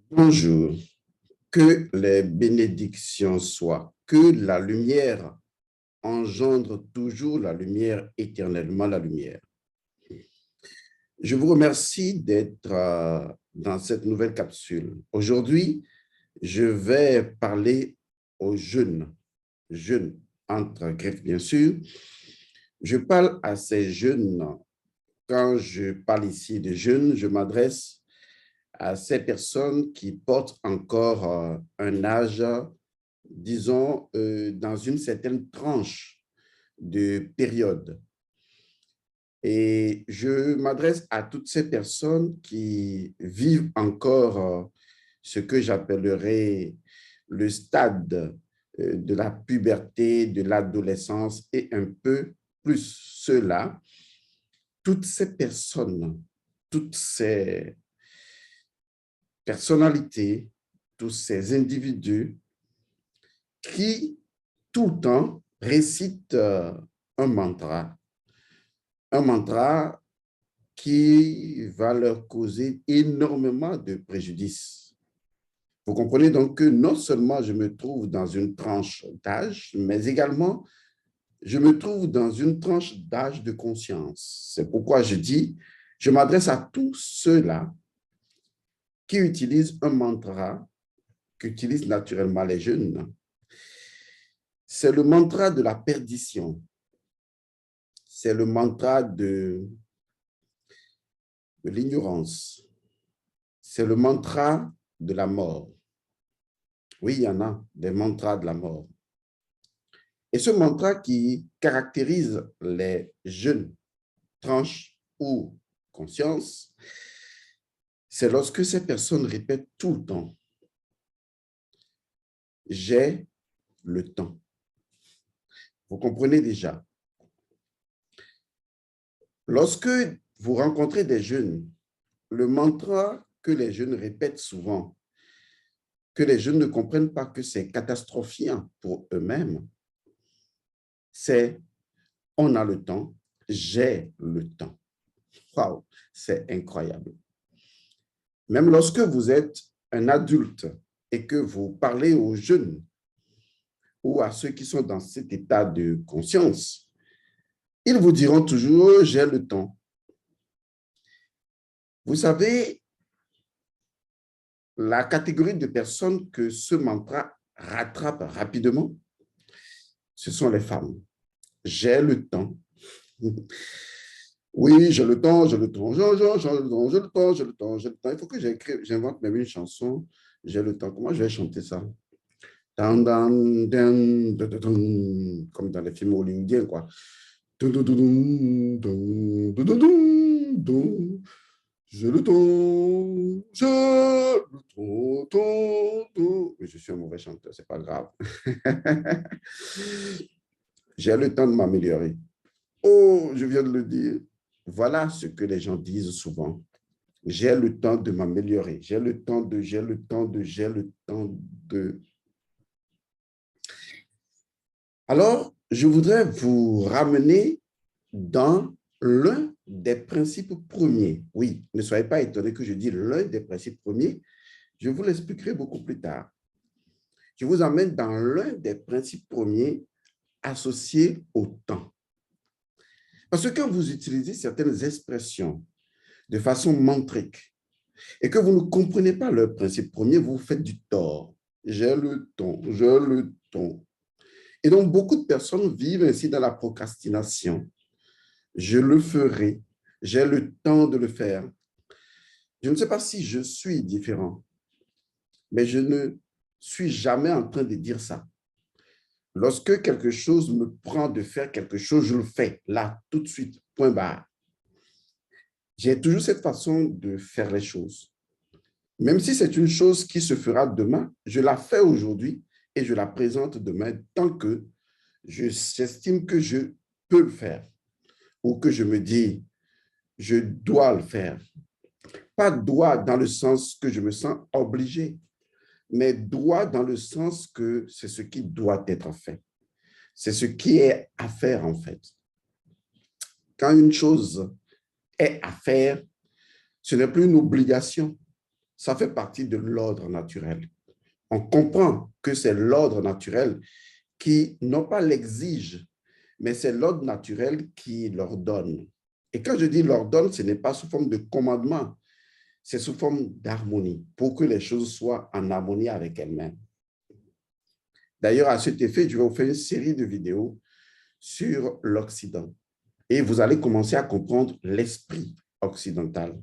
Bonjour, que les bénédictions soient, que la lumière engendre toujours la lumière, éternellement la lumière. Je vous remercie d'être dans cette nouvelle capsule. Aujourd'hui, je vais parler aux jeunes entre griffes bien sûr. Je parle à ces jeunes. Quand je parle ici de jeunes, je m'adresse à ces personnes qui portent encore un âge, disons, dans une certaine tranche de période. Et je m'adresse à toutes ces personnes qui vivent encore ce que j'appellerais le stade de la puberté, de l'adolescence et un peu plus ceux-là. Toutes ces personnes, toutes ces personnalités, tous ces individus qui, tout le temps, récitent un mantra qui va leur causer énormément de préjudice. Vous comprenez donc que non seulement je me trouve dans une tranche d'âge, mais également je me trouve dans une tranche d'âge de conscience. C'est pourquoi je dis, je m'adresse à tous ceux-là qui utilisent un mantra qu'utilisent naturellement les jeunes. C'est le mantra de la perdition. C'est le mantra de l'ignorance. C'est le mantra de la mort. Oui, il y en a des mantras de la mort. Et ce mantra qui caractérise les jeunes tranches ou consciences, c'est lorsque ces personnes répètent tout le temps « j'ai le temps ». Vous comprenez déjà. Lorsque vous rencontrez des jeunes, le mantra que les jeunes répètent souvent, que les jeunes ne comprennent pas que c'est catastrophique pour eux-mêmes, c'est « on a le temps, j'ai le temps ». Waouh, c'est incroyable. Même lorsque vous êtes un adulte et que vous parlez aux jeunes ou à ceux qui sont dans cet état de conscience, ils vous diront toujours « j'ai le temps ». Vous savez, la catégorie de personnes que ce mantra rattrape rapidement, ce sont les femmes. J'ai le temps. Oui, j'ai le temps, j'ai le temps, j'ai le temps, j'ai le temps, j'ai le temps, j'ai le temps. Il faut que j'invente même une chanson. J'ai le temps. Comment je vais chanter ça? Comme dans les films hollywoodiens, quoi. J'ai le temps, j'ai le temps. Mais je suis un mauvais chanteur, c'est pas grave. J'ai le temps de m'améliorer. Oh, je viens de le dire. Voilà ce que les gens disent souvent. J'ai le temps de m'améliorer. J'ai le temps de, j'ai le temps de, j'ai le temps de. Alors, je voudrais vous ramener dans l'un des principes premiers. Oui, ne soyez pas étonnés que je dise l'un des principes premiers. Je vous l'expliquerai beaucoup plus tard. Je vous emmène dans l'un des principes premiers associés au temps. Parce que quand vous utilisez certaines expressions de façon mantrique et que vous ne comprenez pas leur principe premier, vous faites du tort. J'ai le temps, j'ai le temps. Et donc, beaucoup de personnes vivent ainsi dans la procrastination. Je le ferai, j'ai le temps de le faire. Je ne sais pas si je suis différent, mais je ne suis jamais en train de dire ça. Lorsque quelque chose me prend de faire quelque chose, je le fais là, tout de suite, point barre. J'ai toujours cette façon de faire les choses. Même si c'est une chose qui se fera demain, je la fais aujourd'hui et je la présente demain tant que j'estime que je peux le faire ou que je me dis, je dois le faire. Pas doit dans le sens que je me sens obligé, mais doit dans le sens que c'est ce qui doit être fait. C'est ce qui est à faire en fait. Quand une chose est à faire, ce n'est plus une obligation, Ça fait partie de l'ordre naturel. On comprend que c'est l'ordre naturel qui, non pas l'exige, mais c'est l'ordre naturel qui l'ordonne. Et quand je dis l'ordonne, ce n'est pas sous forme de commandement, c'est sous forme d'harmonie, pour que les choses soient en harmonie avec elles-mêmes. D'ailleurs, à cet effet, je vais vous faire une série de vidéos sur l'Occident. Et vous allez commencer à comprendre l'esprit occidental.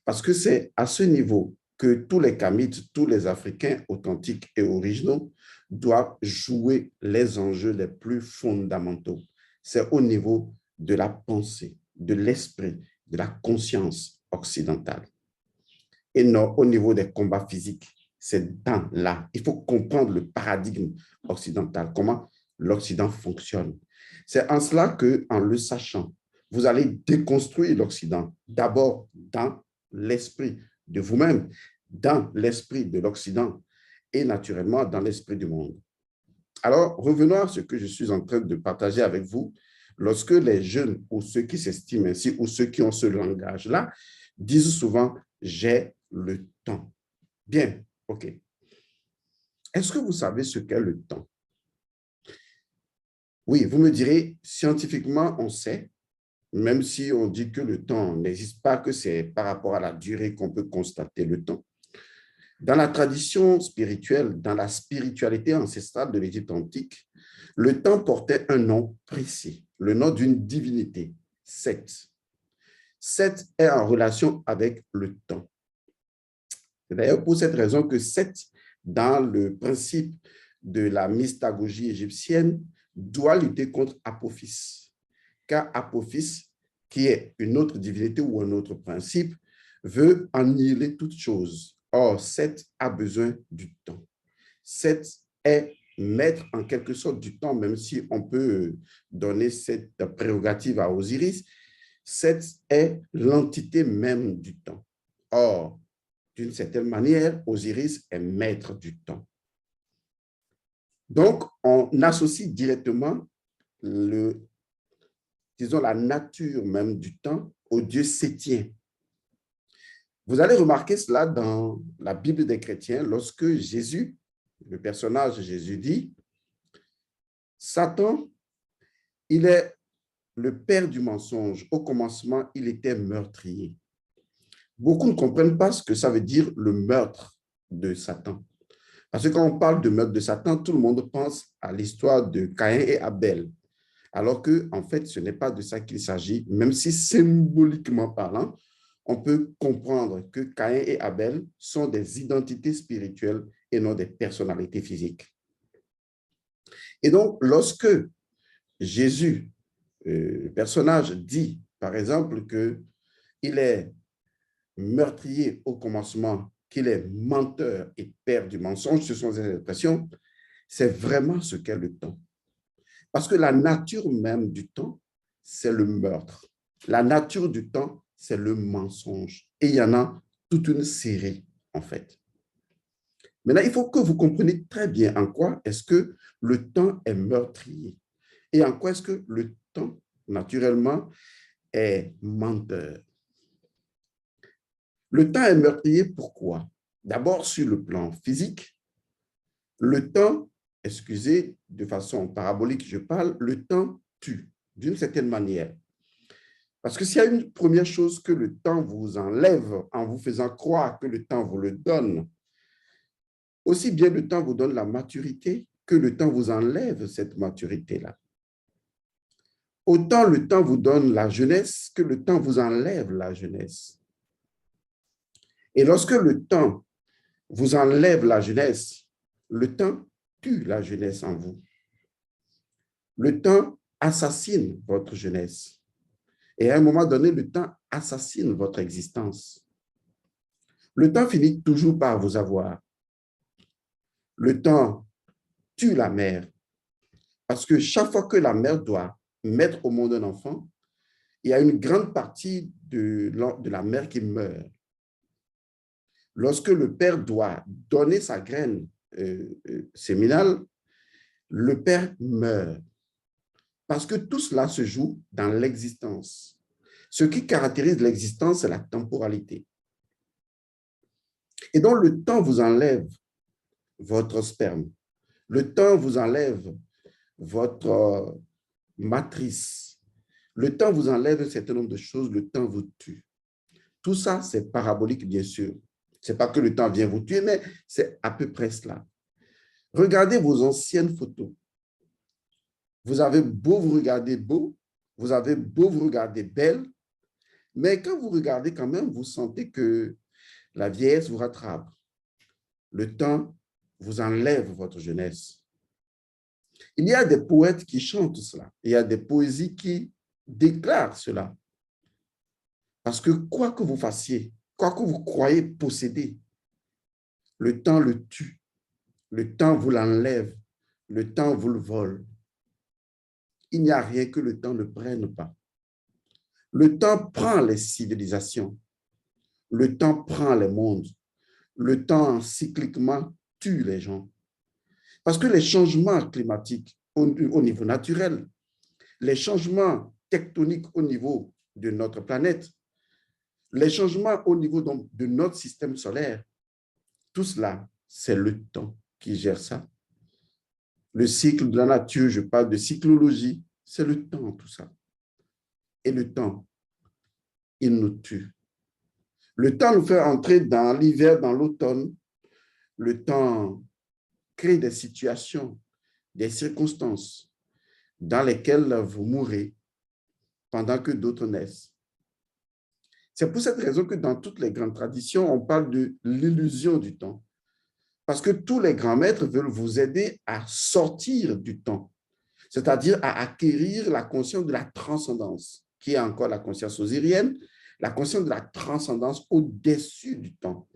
Parce que c'est à ce niveau que tous les Kamites, tous les Africains authentiques et originaux doivent jouer les enjeux les plus fondamentaux. C'est au niveau de la pensée, de l'esprit, de la conscience occidentale. Et non au niveau des combats physiques. C'est dans là. Il faut comprendre le paradigme occidental, comment l'Occident fonctionne. C'est en cela qu'en le sachant, vous allez déconstruire l'Occident, d'abord dans l'esprit de vous-même, dans l'esprit de l'Occident et naturellement dans l'esprit du monde. Alors, revenons à ce que je suis en train de partager avec vous. Lorsque les jeunes ou ceux qui s'estiment ainsi ou ceux qui ont ce langage-là disent souvent « j'ai le temps ». Bien, OK. Est-ce que vous savez ce qu'est le temps? Oui, vous me direz, scientifiquement, on sait, même si on dit que le temps n'existe pas, que c'est par rapport à la durée qu'on peut constater le temps. Dans la tradition spirituelle, dans la spiritualité ancestrale de l'Égypte antique, le temps portait un nom précis, le nom d'une divinité, Set. Set est en relation avec le temps. C'est d'ailleurs pour cette raison que Set, dans le principe de la mystagogie égyptienne, doit lutter contre Apophis. Car Apophis, qui est une autre divinité ou un autre principe, veut annihiler toute chose. Or, Set a besoin du temps. Set est maître en quelque sorte du temps, même si on peut donner cette prérogative à Osiris. Set est l'entité même du temps. Or, d'une certaine manière, Osiris est maître du temps. Donc, on associe directement disons, la nature même du temps au dieu sétien. Vous allez remarquer cela dans la Bible des chrétiens lorsque Jésus, le personnage Jésus dit, Satan, il est le père du mensonge. Au commencement, il était meurtrier. Beaucoup ne comprennent pas ce que ça veut dire le meurtre de Satan. Parce que quand on parle de meurtre de Satan, tout le monde pense à l'histoire de Caïn et Abel. Alors que, en fait, ce n'est pas de ça qu'il s'agit, même si symboliquement parlant, on peut comprendre que Caïn et Abel sont des identités spirituelles et non des personnalités physiques. Et donc, lorsque Jésus, le personnage, dit, par exemple, qu'il est meurtrier au commencement, qu'il est menteur et père du mensonge, ce sont des expressions, c'est vraiment ce qu'est le temps. Parce que la nature même du temps, c'est le meurtre. La nature du temps, c'est le mensonge. Et il y en a toute une série, en fait. Maintenant, il faut que vous compreniez très bien en quoi est-ce que le temps est meurtrier et en quoi est-ce que le temps, naturellement, est menteur. Le temps est meurtrier, pourquoi? D'abord, sur le plan physique, le temps, excusez, de façon parabolique, je parle, le temps tue, d'une certaine manière. Parce que s'il y a une première chose que le temps vous enlève en vous faisant croire que le temps vous le donne, aussi bien le temps vous donne la maturité que le temps vous enlève cette maturité-là. Autant le temps vous donne la jeunesse que le temps vous enlève la jeunesse. Et lorsque le temps vous enlève la jeunesse, le temps tue la jeunesse en vous. Le temps assassine votre jeunesse. Et à un moment donné, le temps assassine votre existence. Le temps finit toujours par vous avoir. Le temps tue la mère. Parce que chaque fois que la mère doit mettre au monde un enfant, il y a une grande partie de la mère qui meurt. Lorsque le père doit donner sa graine séminale, le père meurt. Parce que tout cela se joue dans l'existence. Ce qui caractérise l'existence, c'est la temporalité. Et donc, le temps vous enlève votre sperme. Le temps vous enlève votre matrice. Le temps vous enlève un certain nombre de choses. Le temps vous tue. Tout ça, c'est parabolique, bien sûr. Ce n'est pas que le temps vient vous tuer, mais c'est à peu près cela. Regardez vos anciennes photos. Vous avez beau vous regarder beau, vous avez beau vous regarder belle, mais quand vous regardez quand même, vous sentez que la vieillesse vous rattrape. Le temps vous enlève votre jeunesse. Il y a des poètes qui chantent cela. Il y a des poésies qui déclarent cela. Parce que quoi que vous fassiez, quoi que vous croyez posséder, le temps le tue. Le temps vous l'enlève. Le temps vous le vole. Il n'y a rien que le temps ne prenne pas. Le temps prend les civilisations. Le temps prend les mondes. Le temps cycliquement tue les gens. Parce que les changements climatiques au niveau naturel, les changements tectoniques au niveau de notre planète, les changements au niveau de notre système solaire, tout cela, c'est le temps qui gère ça. Le cycle de la nature, je parle de cyclologie, c'est le temps, tout ça. Et le temps, il nous tue. Le temps nous fait entrer dans l'hiver, dans l'automne. Le temps crée des situations, des circonstances dans lesquelles vous mourrez pendant que d'autres naissent. C'est pour cette raison que dans toutes les grandes traditions, on parle de l'illusion du temps. Parce que tous les grands maîtres veulent vous aider à sortir du temps, c'est-à-dire à acquérir la conscience de la transcendance, qui est encore la conscience osirienne, la conscience de la transcendance au-dessus du temps,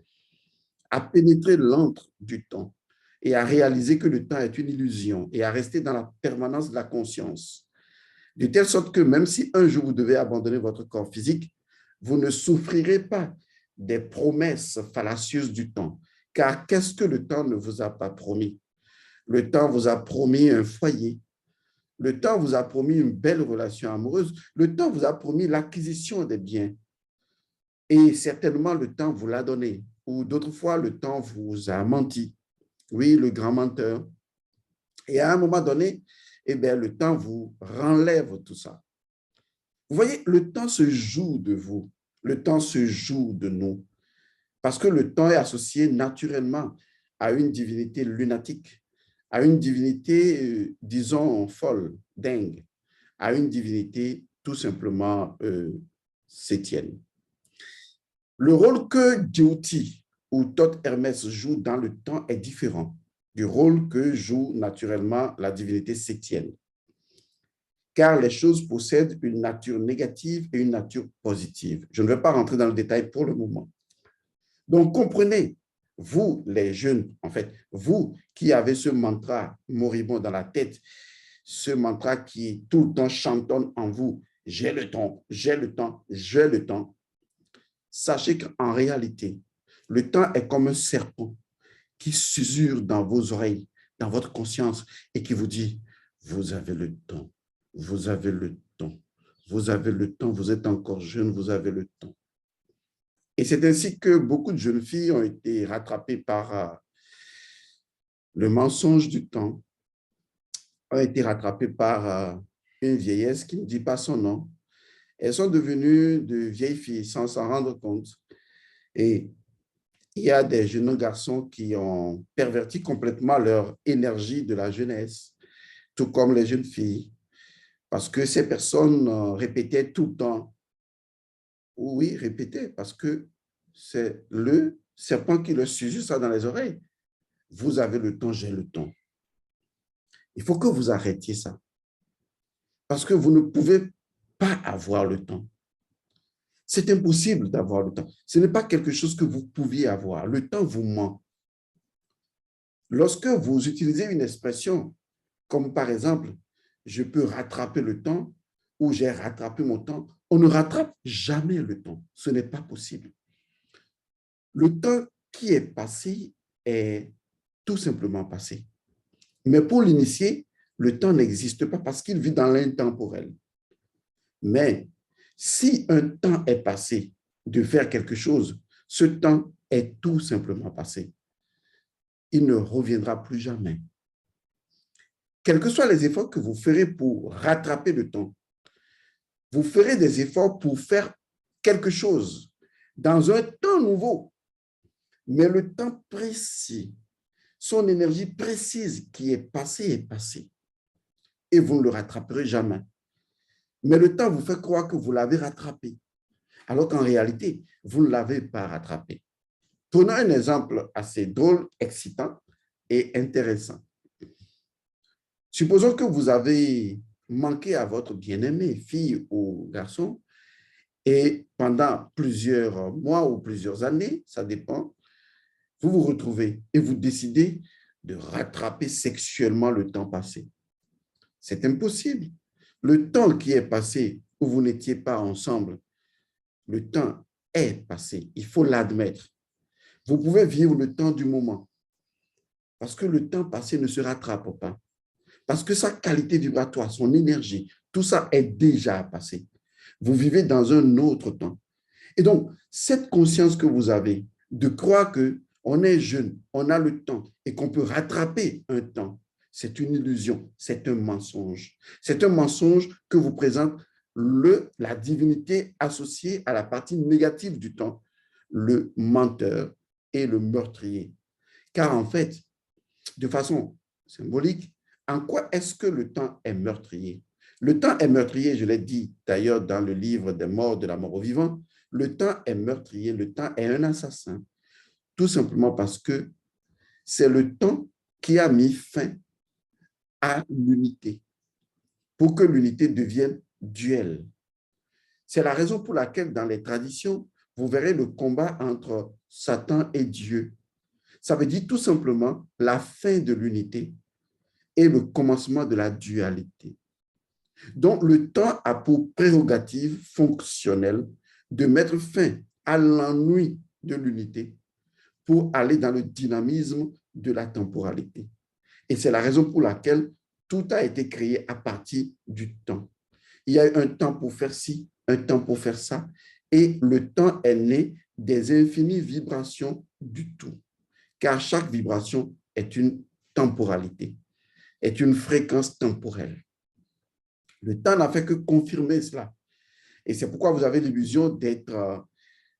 à pénétrer l'antre du temps et à réaliser que le temps est une illusion et à rester dans la permanence de la conscience. De telle sorte que même si un jour vous devez abandonner votre corps physique, vous ne souffrirez pas des promesses fallacieuses du temps. Car qu'est-ce que le temps ne vous a pas promis? Le temps vous a promis un foyer. Le temps vous a promis une belle relation amoureuse. Le temps vous a promis l'acquisition des biens. Et certainement, le temps vous l'a donné. Ou d'autres fois, le temps vous a menti. Oui, le grand menteur. Et à un moment donné, eh bien, le temps vous renlève tout ça. Vous voyez, le temps se joue de vous. Le temps se joue de nous. Parce que le temps est associé naturellement à une divinité lunatique, à une divinité, disons, folle, dingue, à une divinité tout simplement sétienne. Le rôle que Djouti ou Thoth Hermès joue dans le temps est différent du rôle que joue naturellement la divinité sétienne. Car les choses possèdent une nature négative et une nature positive. Je ne vais pas rentrer dans le détail pour le moment. Donc, comprenez, vous, les jeunes, en fait, vous qui avez ce mantra moribond dans la tête, ce mantra qui tout le temps chantonne en vous, j'ai le temps, j'ai le temps, j'ai le temps. Sachez qu'en réalité, le temps est comme un serpent qui s'usure dans vos oreilles, dans votre conscience et qui vous dit, vous avez le temps, vous avez le temps, vous avez le temps, vous êtes encore jeune, vous avez le temps. Et c'est ainsi que beaucoup de jeunes filles ont été rattrapées par le mensonge du temps, ont été rattrapées par une vieillesse qui ne dit pas son nom. Elles sont devenues de vieilles filles sans s'en rendre compte. Et il y a des jeunes garçons qui ont perverti complètement leur énergie de la jeunesse, tout comme les jeunes filles, parce que ces personnes répétaient tout le temps. Oui, répétaient, parce que c'est le serpent qui leur susurre ça dans les oreilles. Vous avez le temps, j'ai le temps. Il faut que vous arrêtiez ça. Parce que vous ne pouvez pas avoir le temps. C'est impossible d'avoir le temps. Ce n'est pas quelque chose que vous pouviez avoir. Le temps vous ment. Lorsque vous utilisez une expression comme par exemple, je peux rattraper le temps ou j'ai rattrapé mon temps, on ne rattrape jamais le temps. Ce n'est pas possible. Le temps qui est passé est tout simplement passé. Mais pour l'initié, le temps n'existe pas parce qu'il vit dans l'intemporel. Mais si un temps est passé de faire quelque chose, ce temps est tout simplement passé. Il ne reviendra plus jamais. Quels que soient les efforts que vous ferez pour rattraper le temps, vous ferez des efforts pour faire quelque chose dans un temps nouveau, mais le temps précis, son énergie précise qui est passée, et vous ne le rattraperez jamais. Mais le temps vous fait croire que vous l'avez rattrapé, alors qu'en réalité, vous ne l'avez pas rattrapé. Prenons un exemple assez drôle, excitant et intéressant. Supposons que vous avez manqué à votre bien-aimé, fille ou garçon, et pendant plusieurs mois ou plusieurs années, ça dépend, vous vous retrouvez et vous décidez de rattraper sexuellement le temps passé. C'est impossible. Le temps qui est passé où vous n'étiez pas ensemble, le temps est passé. Il faut l'admettre. Vous pouvez vivre le temps du moment parce que le temps passé ne se rattrape pas. Parce que sa qualité vibratoire, son énergie, tout ça est déjà passé. Vous vivez dans un autre temps. Et donc, cette conscience que vous avez de croire qu'on est jeune, on a le temps et qu'on peut rattraper un temps, c'est une illusion, c'est un mensonge. C'est un mensonge que vous présente la divinité associée à la partie négative du temps, le menteur et le meurtrier. Car en fait, de façon symbolique, en quoi est-ce que le temps est meurtrier? Le temps est meurtrier, je l'ai dit d'ailleurs dans le livre des morts, de la mort aux vivants, le temps est meurtrier, le temps est un assassin, tout simplement parce que c'est le temps qui a mis fin à l'unité, pour que l'unité devienne duel. C'est la raison pour laquelle dans les traditions, vous verrez le combat entre Satan et Dieu. Ça veut dire tout simplement la fin de l'unité et le commencement de la dualité. Donc, le temps a pour prérogative fonctionnelle de mettre fin à l'ennui de l'unité pour aller dans le dynamisme de la temporalité. Et c'est la raison pour laquelle tout a été créé à partir du temps. Il y a un temps pour faire ci, un temps pour faire ça, et le temps est né des infinies vibrations du tout, car chaque vibration est une temporalité, est une fréquence temporelle. Le temps n'a fait que confirmer cela. Et c'est pourquoi vous avez l'illusion d'être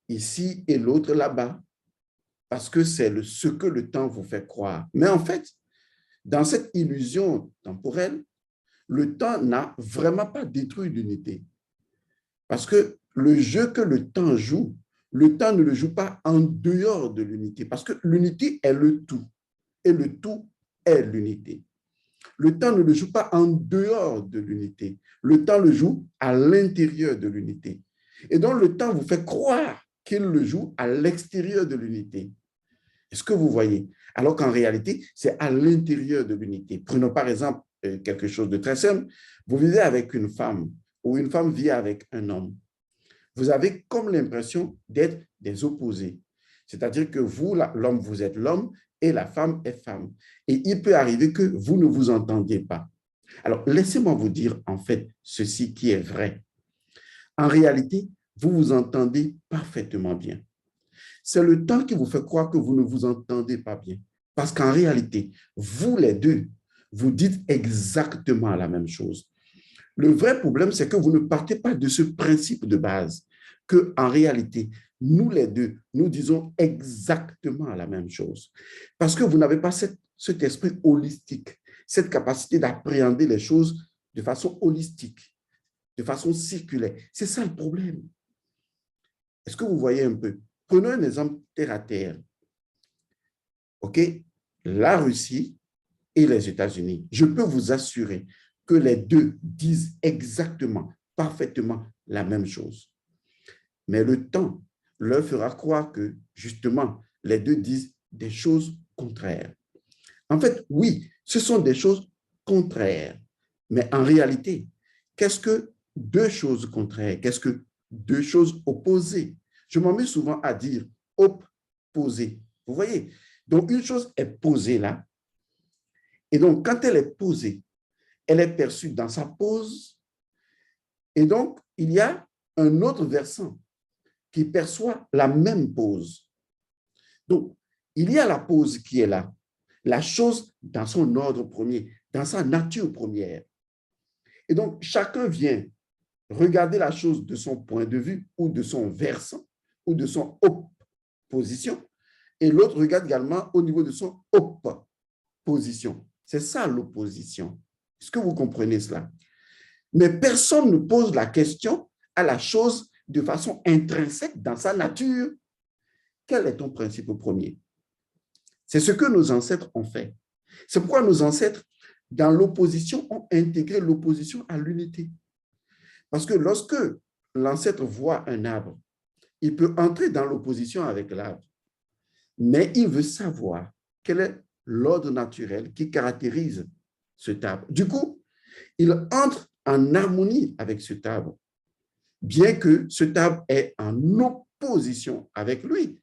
ici et l'autre là-bas, parce que c'est ce que le temps vous fait croire. Mais en fait, dans cette illusion temporelle, le temps n'a vraiment pas détruit l'unité. Parce que le jeu que le temps joue, le temps ne le joue pas en dehors de l'unité, parce que l'unité est le tout, et le tout est l'unité. Le temps ne le joue pas en dehors de l'unité. Le temps le joue à l'intérieur de l'unité. Et donc, le temps vous fait croire qu'il le joue à l'extérieur de l'unité. Est-ce que vous voyez? Alors qu'en réalité, c'est à l'intérieur de l'unité. Prenons par exemple quelque chose de très simple. Vous vivez avec une femme ou une femme vit avec un homme. Vous avez comme l'impression d'être des opposés. C'est-à-dire que vous, l'homme, vous êtes l'homme et la femme est femme. Et il peut arriver que vous ne vous entendiez pas. Alors, laissez-moi vous dire en fait ceci qui est vrai. En réalité, vous vous entendez parfaitement bien. C'est le temps qui vous fait croire que vous ne vous entendez pas bien. Parce qu'en réalité, vous les deux, vous dites exactement la même chose. Le vrai problème, c'est que vous ne partez pas de ce principe de base, qu'en réalité, nous les deux, nous disons exactement la même chose. Parce que vous n'avez pas cet esprit holistique, cette capacité d'appréhender les choses de façon holistique, de façon circulaire. C'est ça le problème. Est-ce que vous voyez un peu? Prenons un exemple terre à terre. OK? La Russie et les États-Unis. Je peux vous assurer que les deux disent exactement, parfaitement la même chose. Mais le temps leur fera croire que, justement, les deux disent des choses contraires. En fait, oui, ce sont des choses contraires. Mais en réalité, qu'est-ce que deux choses contraires? Qu'est-ce que deux choses opposées? Je m'en mets souvent à dire opposé. Vous voyez? Donc, une chose est posée là. Et donc, quand elle est posée, elle est perçue dans sa pose. Et donc, il y a un autre versant qui perçoit la même pose. Donc, il y a la pause qui est là, la chose dans son ordre premier, dans sa nature première. Et donc, chacun vient regarder la chose de son point de vue ou de son versant ou de son opposition, et l'autre regarde également au niveau de son opposition. C'est ça l'opposition. Est-ce que vous comprenez cela? Mais personne ne pose la question à la chose de façon intrinsèque dans sa nature. Quel est ton principe premier? C'est ce que nos ancêtres ont fait. C'est pourquoi nos ancêtres, dans l'opposition, ont intégré l'opposition à l'unité. Parce que lorsque l'ancêtre voit un arbre, il peut entrer dans l'opposition avec l'arbre, mais il veut savoir quel est l'ordre naturel qui caractérise cet arbre. Du coup, il entre en harmonie avec cet arbre, bien que cet arbre est en opposition avec lui,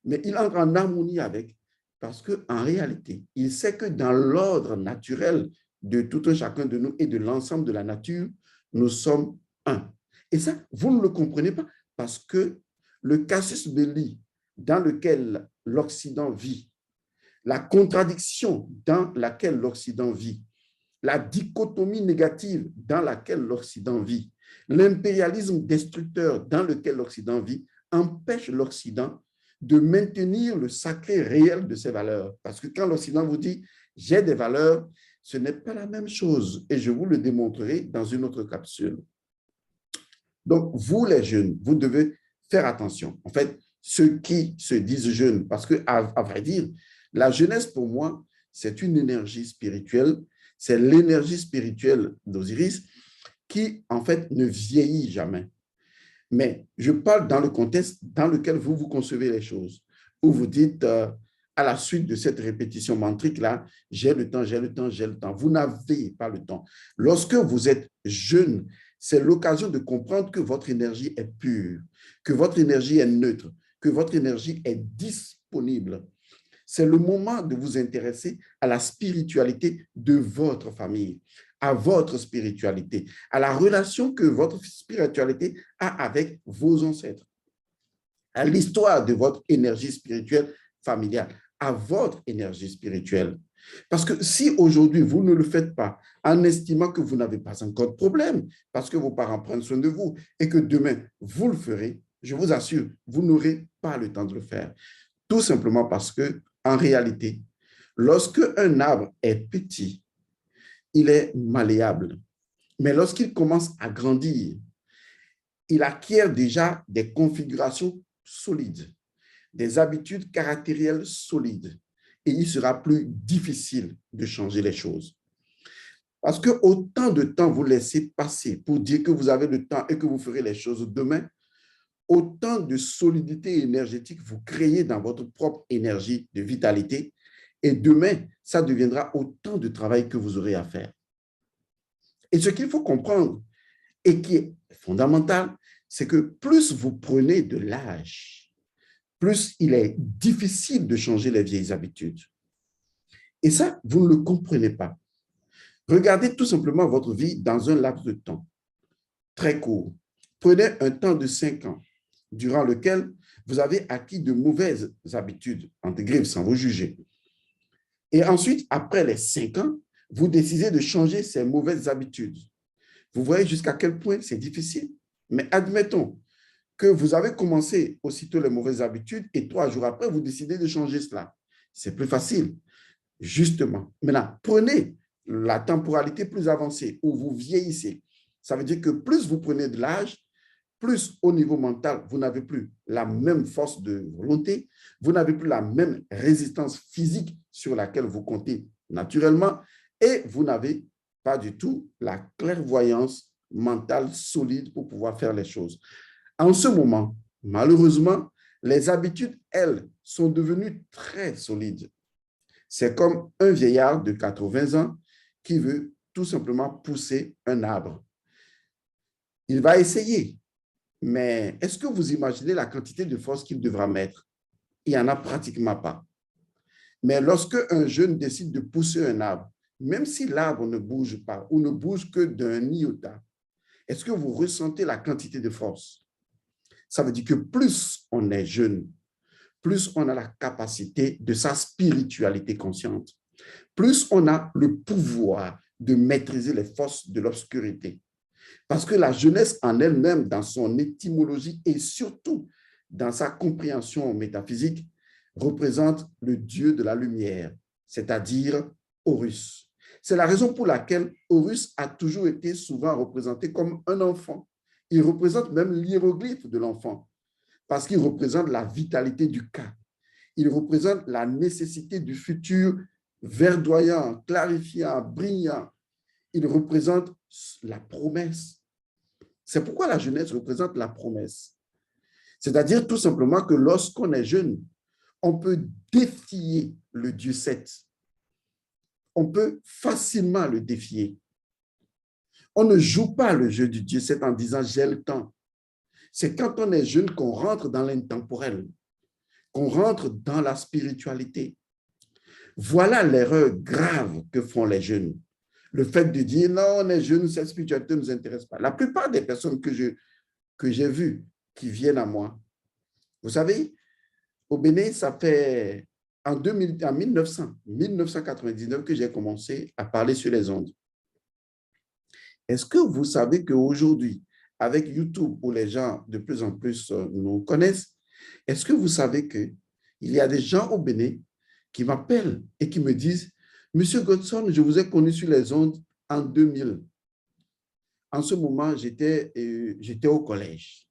mais il entre en harmonie avec, parce qu'en réalité, il sait que dans l'ordre naturel de tout un chacun de nous et de l'ensemble de la nature, nous sommes un. Et ça, vous ne le comprenez pas parce que le casus belli dans lequel l'Occident vit, la contradiction dans laquelle l'Occident vit, la dichotomie négative dans laquelle l'Occident vit, l'impérialisme destructeur dans lequel l'Occident vit, empêche l'Occident de maintenir le sacré réel de ses valeurs. Parce que quand l'Occident vous dit « j'ai des valeurs », ce n'est pas la même chose et je vous le démontrerai dans une autre capsule. Donc, vous les jeunes, vous devez faire attention. En fait, ceux qui se disent jeunes, parce que, à vrai dire, la jeunesse pour moi, c'est une énergie spirituelle, c'est l'énergie spirituelle d'Osiris qui, en fait, ne vieillit jamais. Mais je parle dans le contexte dans lequel vous vous concevez les choses, où vous dites, à la suite de cette répétition mantrique-là, j'ai le temps, j'ai le temps, j'ai le temps. Vous n'avez pas le temps. Lorsque vous êtes jeune, c'est l'occasion de comprendre que votre énergie est pure, que votre énergie est neutre, que votre énergie est disponible. C'est le moment de vous intéresser à la spiritualité de votre famille, à votre spiritualité, à la relation que votre spiritualité a avec vos ancêtres, à l'histoire de votre énergie spirituelle familiale, à votre énergie spirituelle. Parce que si aujourd'hui, vous ne le faites pas en estimant que vous n'avez pas encore de problème, parce que vos parents prennent soin de vous et que demain, vous le ferez, je vous assure, vous n'aurez pas le temps de le faire. Tout simplement parce que, en réalité, lorsque un arbre est petit, il est malléable. Mais lorsqu'il commence à grandir, il acquiert déjà des configurations solides, des habitudes caractérielles solides, et il sera plus difficile de changer les choses. Parce que autant de temps vous laissez passer pour dire que vous avez le temps et que vous ferez les choses demain, autant de solidité énergétique vous créez dans votre propre énergie de vitalité, et demain, ça deviendra autant de travail que vous aurez à faire. Et ce qu'il faut comprendre, et qui est fondamental, c'est que plus vous prenez de l'âge, plus il est difficile de changer les vieilles habitudes. Et ça, vous ne le comprenez pas. Regardez tout simplement votre vie dans un laps de temps très court. Prenez un temps de 5 ans, durant lequel vous avez acquis de mauvaises habitudes, entre griffes, sans vous juger. Et ensuite, après les 5 ans, vous décidez de changer ces mauvaises habitudes. Vous voyez jusqu'à quel point c'est difficile. Mais admettons que vous avez commencé aussitôt les mauvaises habitudes et 3 jours après, vous décidez de changer cela. C'est plus facile, justement. Maintenant, prenez la temporalité plus avancée où vous vieillissez. Ça veut dire que plus vous prenez de l'âge, plus au niveau mental, vous n'avez plus la même force de volonté, vous n'avez plus la même résistance physique sur laquelle vous comptez naturellement et vous n'avez pas du tout la clairvoyance mentale solide pour pouvoir faire les choses. En ce moment, malheureusement, les habitudes, elles, sont devenues très solides. C'est comme un vieillard de 80 ans qui veut tout simplement pousser un arbre. Il va essayer, mais est-ce que vous imaginez la quantité de force qu'il devra mettre? Il n'y en a pratiquement pas. Mais lorsque un jeune décide de pousser un arbre, même si l'arbre ne bouge pas ou ne bouge que d'un iota, est-ce que vous ressentez la quantité de force? Ça veut dire que plus on est jeune, plus on a la capacité de sa spiritualité consciente, plus on a le pouvoir de maîtriser les forces de l'obscurité. Parce que la jeunesse en elle-même, dans son étymologie et surtout dans sa compréhension métaphysique, représente le dieu de la lumière, c'est-à-dire Horus. C'est la raison pour laquelle Horus a toujours été souvent représenté comme un enfant. Il représente même l'hiéroglyphe de l'enfant, parce qu'il représente la vitalité du cas. Il représente la nécessité du futur verdoyant, clarifiant, brillant. Il représente la promesse. C'est pourquoi la jeunesse représente la promesse. C'est-à-dire tout simplement que lorsqu'on est jeune, on peut défier le Dieu Seth. On peut facilement le défier. On ne joue pas le jeu du Dieu Seth en disant « j'ai le temps ». C'est quand on est jeune qu'on rentre dans l'intemporel, qu'on rentre dans la spiritualité. Voilà l'erreur grave que font les jeunes. Le fait de dire « non, on est jeune, cette spiritualité ne nous intéresse pas ». La plupart des personnes que j'ai vues qui viennent à moi, vous savez, au Bénin, ça fait en 1999 que j'ai commencé à parler sur les ondes. Est-ce que vous savez qu'aujourd'hui, avec YouTube, où les gens de plus en plus nous connaissent, est-ce que vous savez qu'il y a des gens au Bénin qui m'appellent et qui me disent « Monsieur Godson, je vous ai connu sur les ondes en 2000. En ce moment, j'étais au collège. »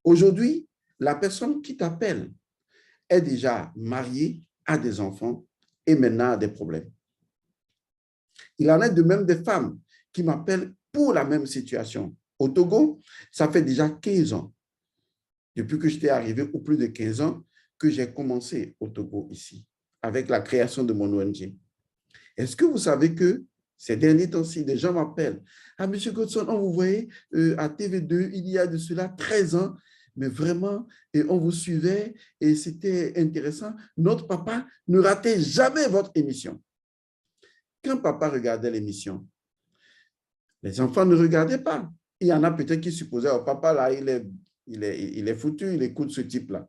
Aujourd'hui, la personne qui t'appelle est déjà mariée, a des enfants et maintenant a des problèmes. Il en est de même des femmes qui m'appellent pour la même situation. Au Togo, ça fait déjà 15 ans, depuis que j'étais arrivé, ou plus de 15 ans, que j'ai commencé au Togo ici, avec la création de mon ONG. Est-ce que vous savez que ces derniers temps-ci, des gens m'appellent « Ah, M. Godson, on vous voyait à TV2 il y a de cela 13 ans, mais vraiment, et on vous suivait et c'était intéressant. Notre papa ne ratait jamais votre émission. » Quand papa regardait l'émission, les enfants ne regardaient pas. Il y en a peut-être qui supposaient, oh, papa, là, il est foutu, il écoute ce type-là.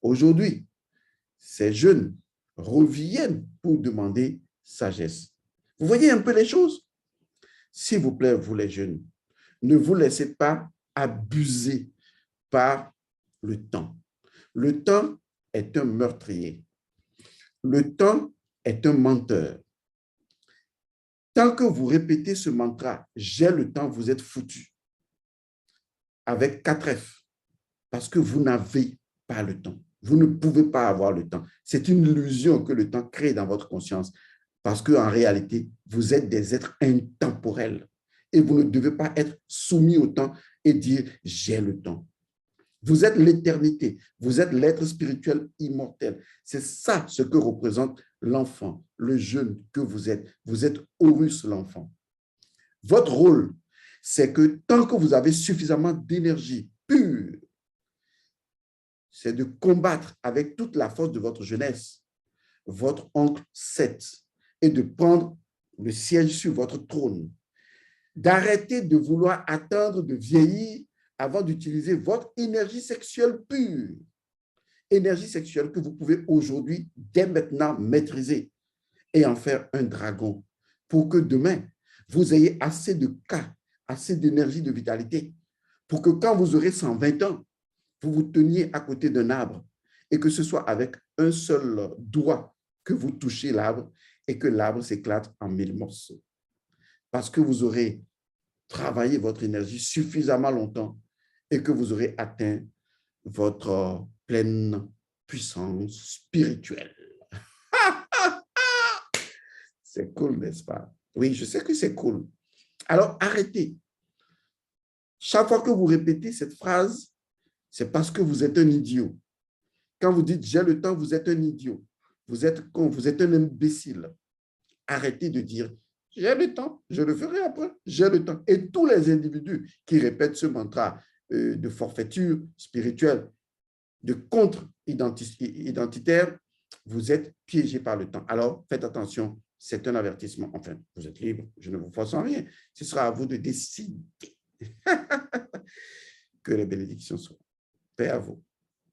Aujourd'hui, ces jeunes reviennent pour demander sagesse. Vous voyez un peu les choses? S'il vous plaît, vous les jeunes, ne vous laissez pas abuser par le temps. Le temps est un meurtrier. Le temps est un menteur. Tant que vous répétez ce mantra, j'ai le temps, vous êtes foutu. Avec 4 F, parce que vous n'avez pas le temps. Vous ne pouvez pas avoir le temps. C'est une illusion que le temps crée dans votre conscience, parce qu'en réalité, vous êtes des êtres intemporels et vous ne devez pas être soumis au temps et dire « j'ai le temps ». Vous êtes l'éternité, vous êtes l'être spirituel immortel. C'est ça ce que représente l'enfant, le jeune que vous êtes. Vous êtes Horus, l'enfant. Votre rôle, c'est que tant que vous avez suffisamment d'énergie pure, c'est de combattre avec toute la force de votre jeunesse votre oncle Seth et de prendre le siège sur votre trône. D'arrêter de vouloir attendre de vieillir avant d'utiliser votre énergie sexuelle pure. Énergie sexuelle que vous pouvez aujourd'hui, dès maintenant, maîtriser et en faire un dragon pour que demain, vous ayez assez de cas, assez d'énergie, de vitalité pour que quand vous aurez 120 ans, vous vous teniez à côté d'un arbre et que ce soit avec un seul doigt que vous touchez l'arbre et que l'arbre s'éclate en 1000 morceaux. Parce que vous aurez travaillé votre énergie suffisamment longtemps et que vous aurez atteint votre pleine puissance spirituelle. C'est cool, n'est-ce pas? Oui, je sais que c'est cool. Alors, arrêtez. Chaque fois que vous répétez cette phrase, c'est parce que vous êtes un idiot. Quand vous dites « j'ai le temps », vous êtes un idiot. Vous êtes con, vous êtes un imbécile. Arrêtez de dire « j'ai le temps, je le ferai après, j'ai le temps ». Et tous les individus qui répètent ce mantra de forfaiture spirituelle, de contre-identitaire, vous êtes piégés par le temps. Alors, faites attention, c'est un avertissement. Enfin, vous êtes libre, je ne vous force en rien. Ce sera à vous de décider. Que les bénédictions soient. Paix à vous.